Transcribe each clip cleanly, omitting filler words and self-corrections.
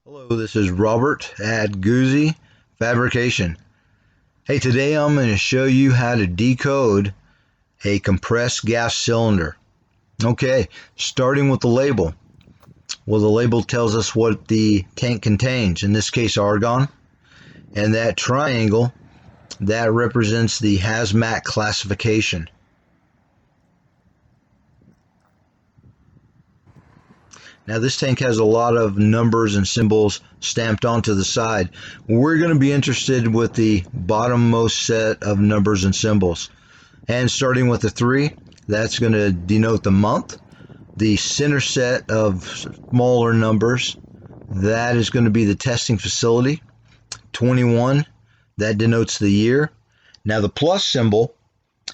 Hello, this is Robert at Guzzi Fabrication. Hey, today I'm going to show you how to decode a compressed gas cylinder. Okay, starting with the label. Well, the label tells us what the tank contains, in this case argon, and that triangle, that represents the hazmat classification. Now this tank has a lot of numbers and symbols stamped onto the side. We're going to be interested with the bottommost set of numbers and symbols. And starting with the 3, that's going to denote the month. The center set of smaller numbers, that is going to be the testing facility. 21, that denotes the year. Now the plus symbol,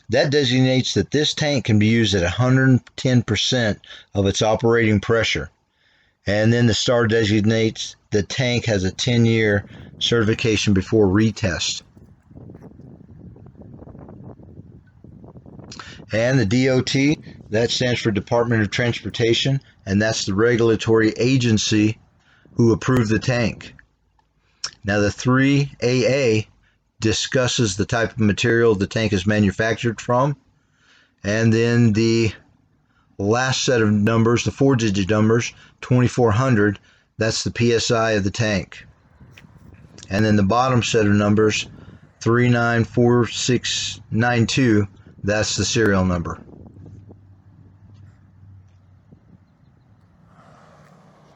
that designates that this tank can be used at 110% of its operating pressure. And then the star designates the tank has a 10-year certification before retest. And the DOT, that stands for Department of Transportation, and that's the regulatory agency who approved the tank. Now the 3AA discusses the type of material the tank is manufactured from, and then the last set of numbers, the 4-digit numbers, 2400, that's the PSI of the tank. And then the bottom set of numbers, 394692, that's the serial number.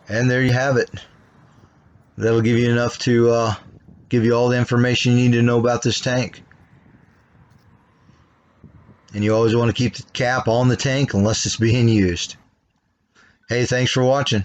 And there you have it. That'll give you enough to give you all the information you need to know about this tank. And you always want to keep the cap on the tank unless it's being used. Hey, thanks for watching.